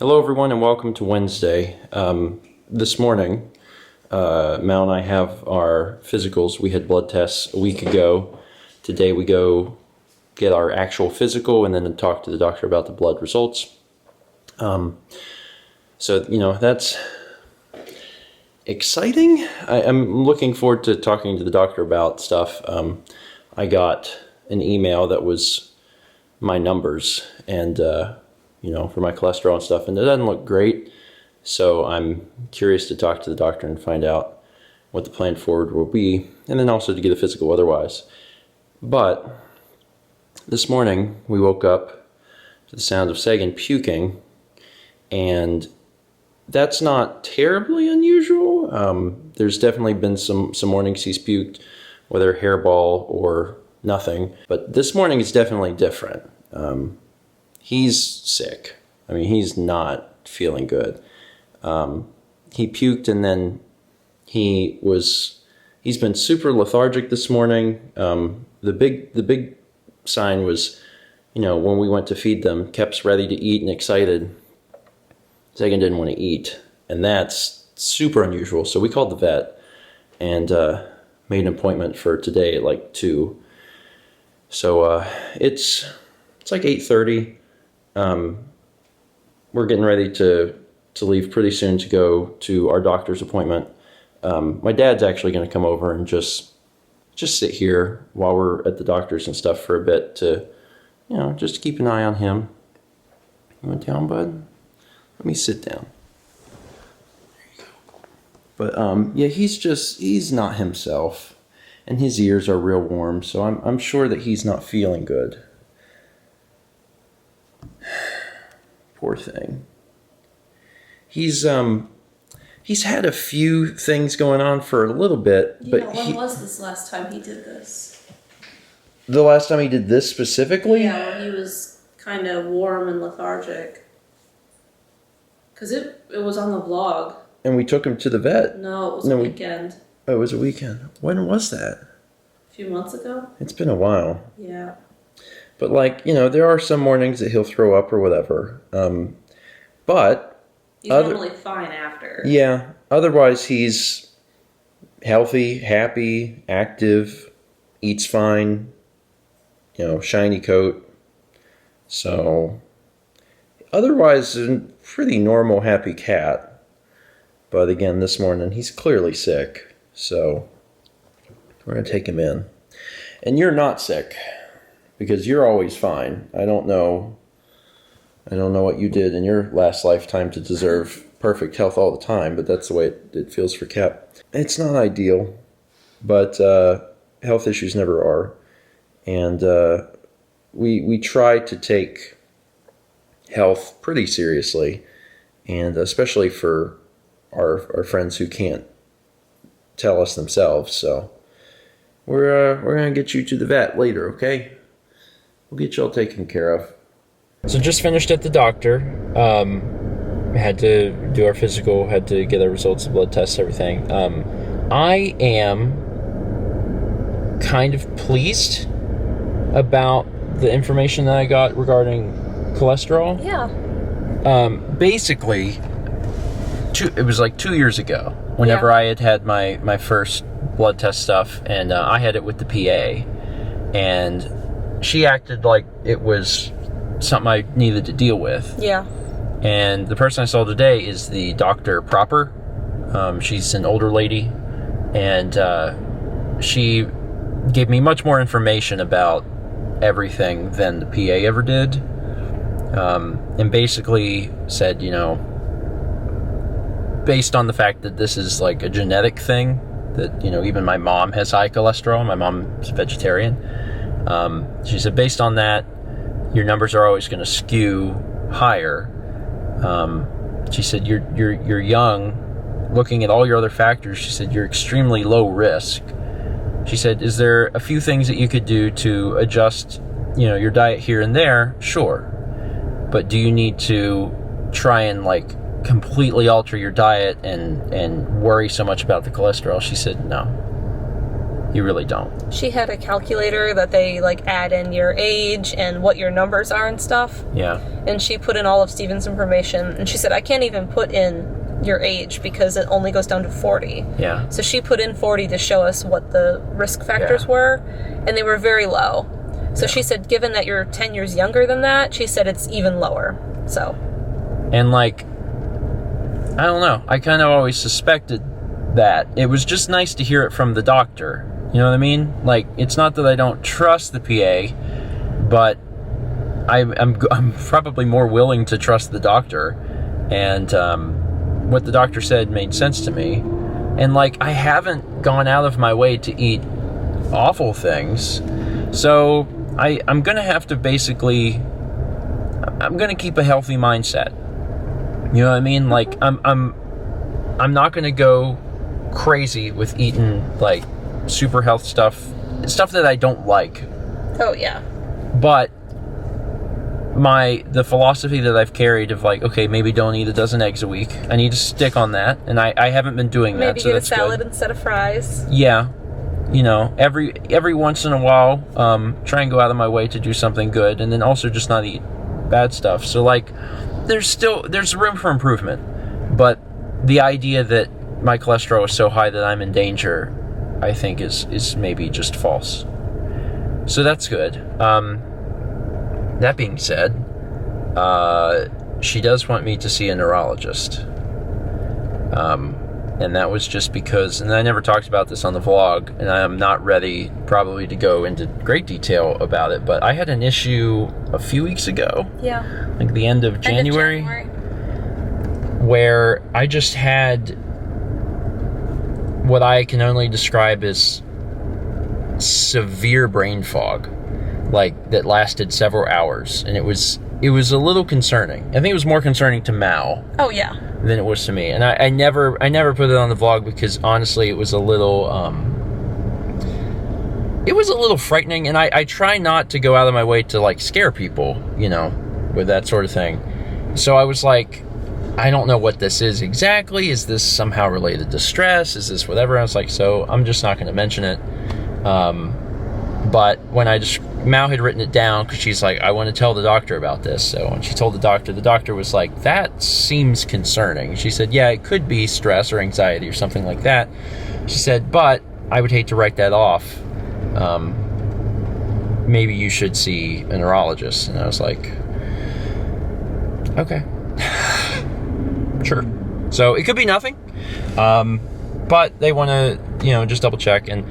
Hello everyone and welcome to Wednesday. This morning, Mal and I have our physicals. We had blood tests a week ago. Today we go get our actual physical and then talk to the doctor about the blood results. That's exciting. I'm looking forward to talking to the doctor about stuff. I got an email that was my numbers and for my cholesterol and stuff, and it doesn't look great. So I'm curious to talk to the doctor and find out what the plan forward will be, and then also to get a physical otherwise. But this morning we woke up to the sound of Sagan puking, and that's not terribly unusual. There's definitely been some mornings he's puked, whether hairball or nothing, but this morning is definitely different. He's sick. I mean, he's not feeling good. He puked and then he's been super lethargic this morning. The big sign was, when we went to feed them, kept ready to eat and excited. Sagan didn't want to eat, and that's super unusual. So we called the vet and made an appointment for today at like 2. So it's like 8:30. We're getting ready to leave pretty soon to go to our doctor's appointment. My dad's actually going to come over and just sit here while we're at the doctor's and stuff for a bit to, just keep an eye on him. You want down, bud? Let me sit down. There you go. But he's not himself, and his ears are real warm, so I'm sure that he's not feeling good. Poor thing. He's had a few things going on for a little bit, but when was this last time he did this? The last time he did this specifically? Yeah, when he was kind of warm and lethargic. Because it was on the vlog. And we took him to the vet. No, it was a weekend. It was a weekend. When was that? A few months ago? It's been a while. Yeah. But there are some mornings that he'll throw up or whatever. But he's normally fine after. Yeah. Otherwise, he's healthy, happy, active, eats fine, shiny coat. So, otherwise, a pretty normal, happy cat. But again, this morning, he's clearly sick. So, we're going to take him in. And you're not sick, because you're always fine. I don't know what you did in your last lifetime to deserve perfect health all the time, but that's the way it feels for Cap. It's not ideal, but health issues never are. And we try to take health pretty seriously, and especially for our friends who can't tell us themselves. So we're going to get you to the vet later, okay? We'll get you all taken care of. So just finished at the doctor. Had to do our physical, had to get our results of blood tests, everything. I am kind of pleased about the information that I got regarding cholesterol. Yeah. Basically, it was like 2 years ago, whenever I had my first blood test stuff, and I had it with the PA, and she acted like it was something I needed to deal with. Yeah. And the person I saw today is the doctor proper. She's an older lady, and she gave me much more information about everything than the PA ever did. And basically said, based on the fact that this is like a genetic thing, that, even my mom has high cholesterol. My mom's vegetarian. She said, based on that, your numbers are always going to skew higher. She said, you're young. Looking at all your other factors, she said, you're extremely low risk. She said, is there a few things that you could do to adjust, your diet here and there? Sure. But do you need to try and completely alter your diet and worry so much about the cholesterol? She said, no. You really don't. She had a calculator that they like add in your age and what your numbers are and stuff. Yeah. And she put in all of Steven's information, and she said, I can't even put in your age because it only goes down to 40. Yeah. So she put in 40 to show us what the risk factors were, and they were very low. So she said, given that you're 10 years younger than that, she said it's even lower. So. And like, I don't know. I kind of always suspected that. It was just nice to hear it from the doctor. You know what I mean? Like, it's not that I don't trust the PA, but I'm probably more willing to trust the doctor. And what the doctor said made sense to me. And like, I haven't gone out of my way to eat awful things. So I'm going to have to basically, I'm going to keep a healthy mindset. You know what I mean? Like, I'm not going to go crazy with eating like super health stuff that I don't like. Oh yeah. But the philosophy that I've carried of like, okay, maybe don't eat a dozen eggs a week. I need to stick on that, and I haven't been doing that. Maybe So get a that's salad good. instead of fries. Yeah, you know, every once in a while, try and go out of my way to do something good, and then also just not eat bad stuff. So like, there's room for improvement, but the idea that my cholesterol is so high that I'm in danger, I think is maybe just false. So that's good. That being said, she does want me to see a neurologist. And that was just because, and I never talked about this on the vlog, and I'm not ready probably to go into great detail about it, but I had an issue a few weeks ago. Yeah. Like the end of January. Where I just had what I can only describe as severe brain fog, like that lasted several hours, and it was a little concerning. I think it was more concerning to Mao. Oh yeah. Than it was to me, and I never put it on the vlog because honestly it was a little frightening, and I try not to go out of my way to like scare people, you know, with that sort of thing. So I was like, I don't know what this is exactly. Is this somehow related to stress? Is this whatever? I was like, so I'm just not going to mention it. But when Mao had written it down, because she's like, I want to tell the doctor about this. So when she told the doctor was like, that seems concerning. She said, yeah, it could be stress or anxiety or something like that. She said, but I would hate to write that off. Maybe you should see a neurologist. And I was like, okay. Sure. So it could be nothing, but they want to, you know, just double check. And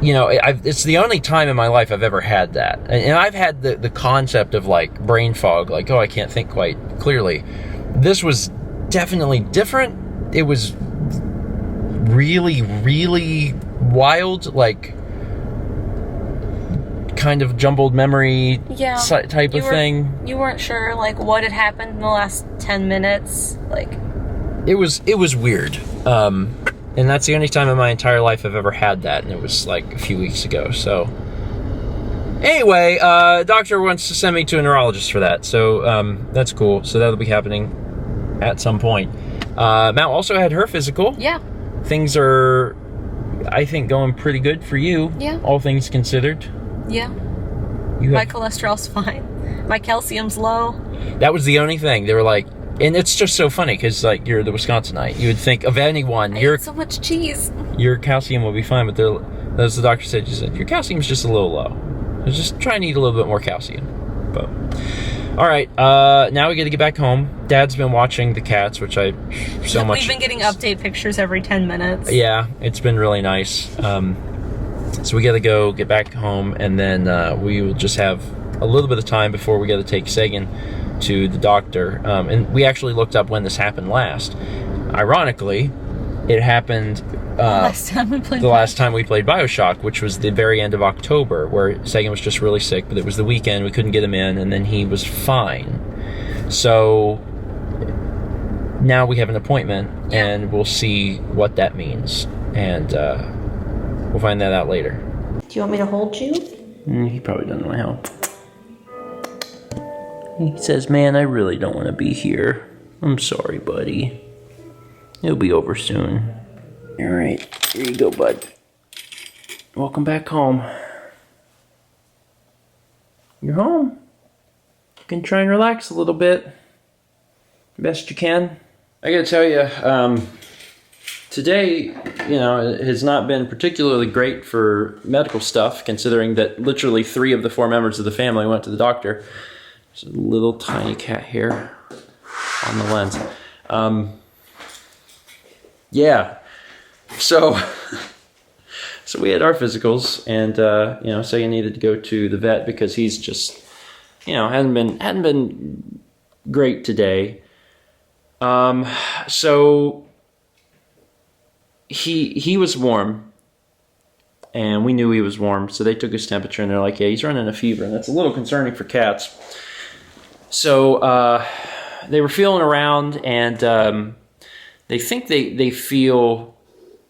you know, it's the only time in my life I've ever had that, and I've had the concept of like brain fog, like, oh, I can't think quite clearly. This was definitely different. It was really, really wild, like kind of jumbled memory type of thing. You weren't sure like what had happened in the last 10 minutes, like it was weird. And that's the only time in my entire life I've ever had that, and it was like a few weeks ago. So anyway, doctor wants to send me to a neurologist for that, so that's cool. So that'll be happening at some point. Matt also had her physical. Yeah. Things are, I think, going pretty good for you. Yeah. All things considered. Yeah. My cholesterol's fine. My calcium's low. That was the only thing. They were like, and it's just so funny because like you're the Wisconsinite. You would think of anyone. I ate so much cheese. Your calcium will be fine, but as the doctor said, she said your calcium's just a little low. So just try and eat a little bit more calcium. But all right, now we got to get back home. Dad's been watching the cats, which I so much. We've been getting update pictures every 10 minutes. Yeah, it's been really nice. So we got to go get back home, and then we will just have a little bit of time before we got to take Sagan to the doctor. And we actually looked up when this happened last. Ironically, it happened the last time we played BioShock, which was the very end of October, where Sagan was just really sick, but it was the weekend, we couldn't get him in, and then he was fine. So now we have an appointment, and we'll see what that means, and we'll find that out later. Do you want me to hold you? He probably doesn't want help. He says, man, I really don't want to be here. I'm sorry, buddy. It'll be over soon. All right, here you go, bud. welcome back home. You're home. You can try and relax a little bit. Best you can. I gotta tell you, today, it has not been particularly great for medical stuff, considering that literally 3 of the 4 members of the family went to the doctor. There's a little tiny cat hair on the lens. Yeah. So we had our physicals, and Satie needed to go to the vet because he's just, hadn't been great today. So he was warm, and we knew he was warm, so they took his temperature, and they're like, yeah, he's running a fever, and that's a little concerning for cats. So they were feeling around, and they think they feel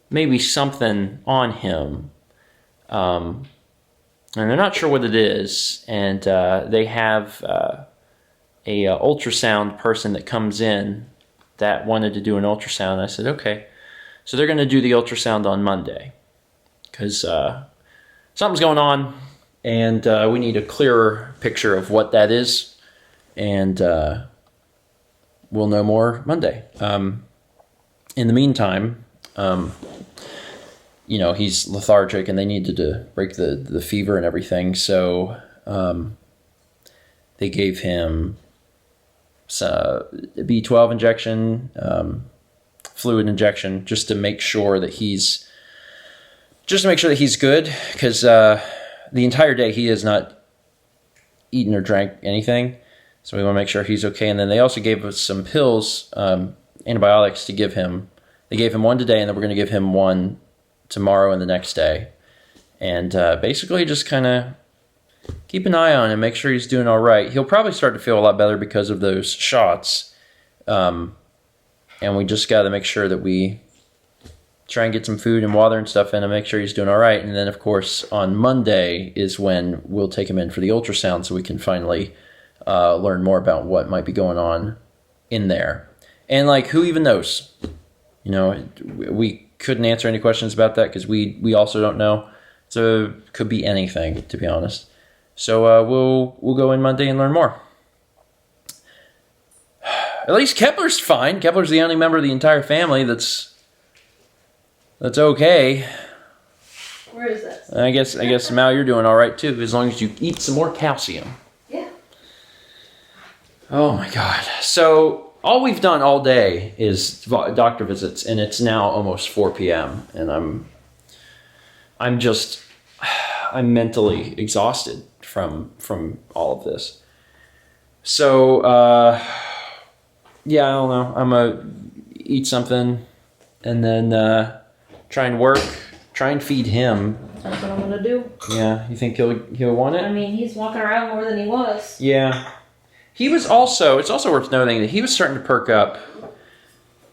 maybe something on him, and they're not sure what it is, and they have a ultrasound person that comes in that wanted to do an ultrasound. I said, okay. So they're going to do the ultrasound on Monday because something's going on, and we need a clearer picture of what that is, and we'll know more Monday. In the meantime, he's lethargic, and they needed to break the fever and everything, so they gave him a B12 injection, fluid injection, just to make sure that he's good, because the entire day he has not eaten or drank anything, so we want to make sure he's okay. And then they also gave us some pills, antibiotics to give him. They gave him one today, and then we're going to give him one tomorrow and the next day, and basically just kind of keep an eye on him, make sure he's doing all right. He'll probably start to feel a lot better because of those shots, and we just got to make sure that we try and get some food and water and stuff in and make sure he's doing all right. And then, of course, on Monday is when we'll take him in for the ultrasound, so we can finally learn more about what might be going on in there. And, who even knows? We couldn't answer any questions about that because we also don't know. So it could be anything, to be honest. So we'll go in Monday and learn more. At least Kepler's fine. Kepler's the only member of the entire family that's okay. Where is this? I guess Mal, you're doing all right too, as long as you eat some more calcium. Yeah. Oh my God. So all we've done all day is doctor visits, and it's now almost 4 p.m. and I'm mentally exhausted from all of this. So yeah, I don't know. I'm gonna eat something and then try and feed him. That's what I'm gonna do. Yeah, you think he'll want it? I mean, he's walking around more than he was. Yeah. It's also worth noting that he was starting to perk up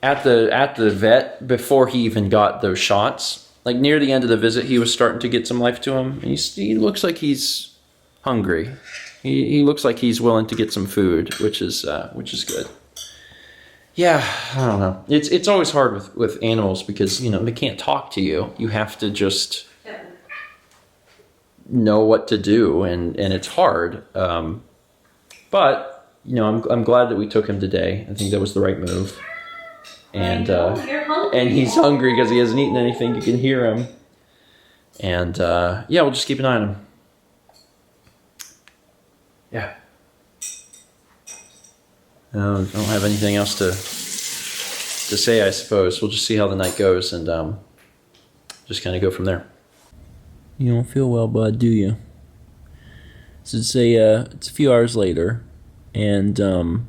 at the vet before he even got those shots. Near the end of the visit, he was starting to get some life to him. He looks like he's hungry. He looks like he's willing to get some food, which is good. Yeah, I don't know. It's always hard with animals because they can't talk to you. You have to just know what to do, and it's hard. But I'm glad that we took him today. I think that was the right move. And he's hungry because he hasn't eaten anything. You can hear him. And we'll just keep an eye on him. Yeah. I don't have anything else to say, I suppose. We'll just see how the night goes and just kind of go from there. You don't feel well, bud, do you? So it's a few hours later, and in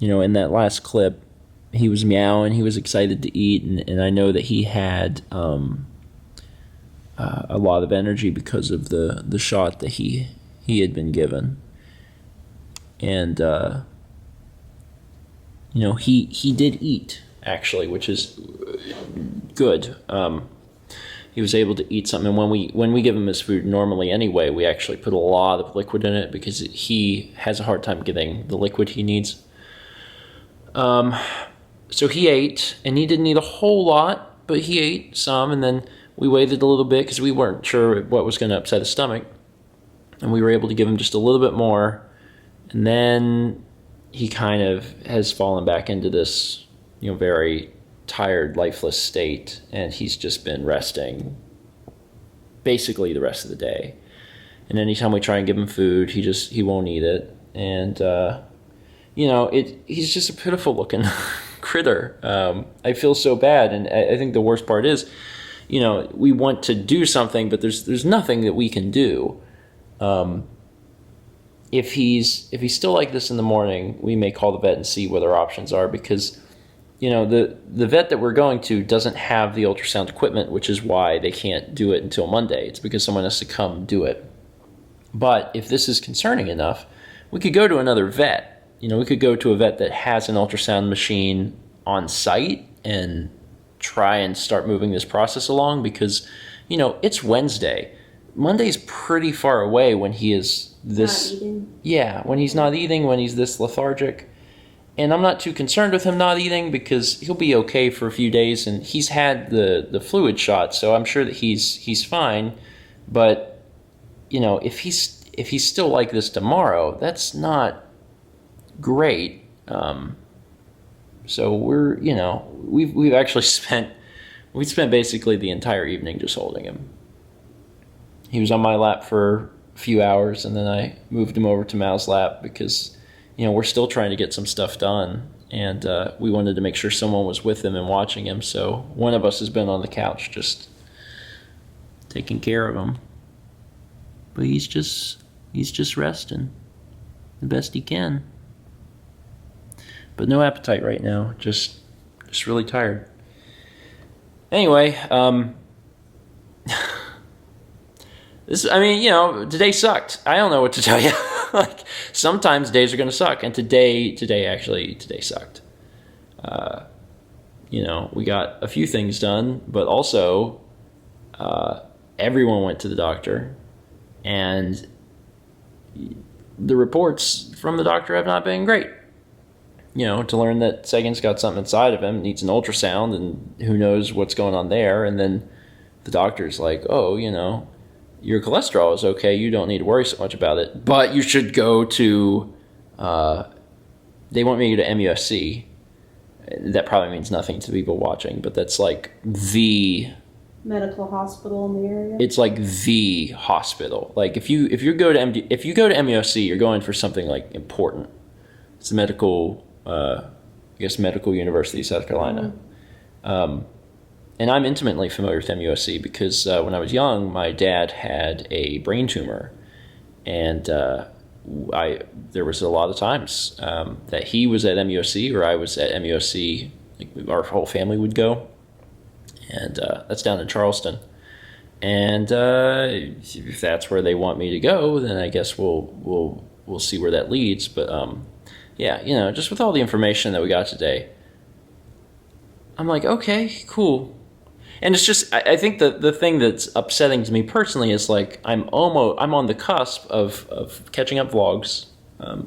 that last clip, he was meowing, he was excited to eat, and I know that he had a lot of energy because of the shot that he had been given. And he did eat, actually, which is good. He was able to eat something, and when we give him his food normally anyway, we actually put a lot of liquid in it because he has a hard time getting the liquid he needs. So he ate, and he didn't eat a whole lot, but he ate some, and then we waited a little bit because we weren't sure what was going to upset his stomach. And we were able to give him just a little bit more. And then he kind of has fallen back into this, very tired, lifeless state. And he's just been resting basically the rest of the day. And anytime we try and give him food, he won't eat it. And, he's just a pitiful looking critter. I feel so bad. And I think the worst part is, we want to do something, but there's nothing that we can do. If he's still like this in the morning, we may call the vet and see what our options are, because the vet that we're going to doesn't have the ultrasound equipment, which is why they can't do it until Monday. It's because someone has to come do it. But if this is concerning enough, we could go to another vet. We could go to a vet that has an ultrasound machine on site and try and start moving this process along, because it's Wednesday. Monday's pretty far away when he is this, when he's not eating, when he's this lethargic. And I'm not too concerned with him not eating, because he'll be okay for a few days, and he's had the fluid shot, so I'm sure that he's fine. But if he's still like this tomorrow, that's not great. So we're we've actually spent basically the entire evening just holding him. He was on my lap for a few hours, and then I moved him over to Mal's lap because, we're still trying to get some stuff done, and we wanted to make sure someone was with him and watching him. So one of us has been on the couch just taking care of him. But he's just resting the best he can. But no appetite right now, just really tired. Anyway, today sucked. I don't know what to tell you. Sometimes days are going to suck, and today sucked. We got a few things done, but also everyone went to the doctor, and the reports from the doctor have not been great. To learn that Sagan's got something inside of him, needs an ultrasound, and who knows what's going on there. And then the doctor's like, oh, your cholesterol is okay. You don't need to worry so much about it. But you should go to, they want me to go to MUSC. That probably means nothing to people watching, but that's like the medical hospital in the area. It's like the hospital. Like if you go to MUSC, you're going for something like important. It's a medical, medical University of South Carolina. Mm-hmm. And I'm intimately familiar with MUSC because when I was young, my dad had a brain tumor, and there was a lot of times that he was at MUSC or I was at MUSC. Like our whole family would go, and that's down in Charleston. And if that's where they want me to go, then I guess we'll see where that leads. But just with all the information that we got today, I'm like, okay, cool. And it's just, I think the thing that's upsetting to me personally is like I'm on the cusp of catching up vlogs.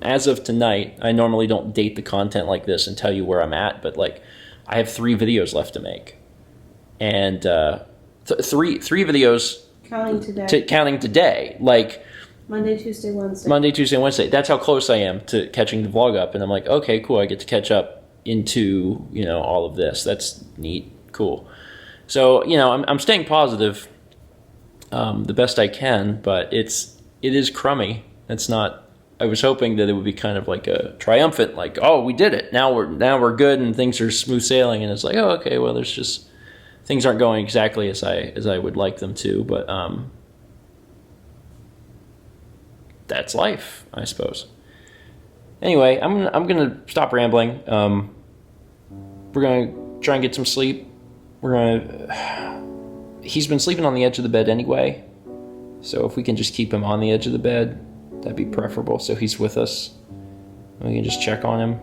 As of tonight, I normally don't date the content like this and tell you where I'm at, but like I have 3 videos left to make, and three videos counting today, like Monday, Tuesday, Wednesday. That's how close I am to catching the vlog up, and I'm like, okay, cool. I get to catch up into all of this. That's neat, cool. So I'm staying positive the best I can, but it is crummy. It's not. I was hoping that it would be kind of like a triumphant, like, oh, we did it. Now we're good and things are smooth sailing, and it's like, oh, okay, well, there's just things aren't going exactly as I would like them to, but that's life, I suppose. Anyway, I'm gonna stop rambling. We're gonna try and get some sleep. He's been sleeping on the edge of the bed anyway, so if we can just keep him on the edge of the bed, that'd be preferable, so he's with us. We can just check on him.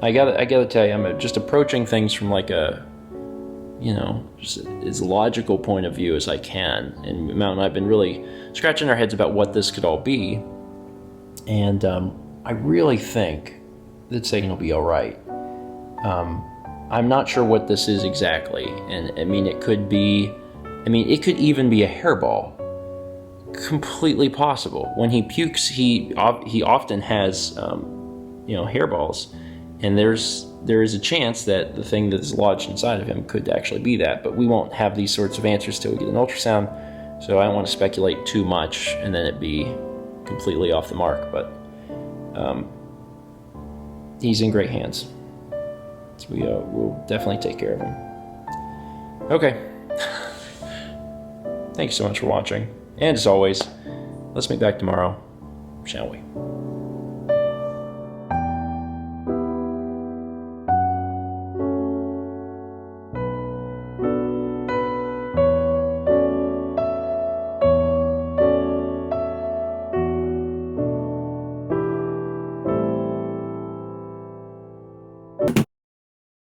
I gotta tell you, I'm just approaching things from like a, just as logical point of view as I can. And Mount and I have been really scratching our heads about what this could all be. And I really think that Sagan will be all right. I'm not sure what this is exactly. And I mean, it could even be a hairball. Completely possible. When he pukes, he often has, hairballs. And there is a chance that the thing that's lodged inside of him could actually be that. But we won't have these sorts of answers till we get an ultrasound. So I don't want to speculate too much and then it be completely off the mark. But he's in great hands. So we'll definitely take care of him. Okay. Thanks so much for watching. And as always, let's meet back tomorrow, shall we?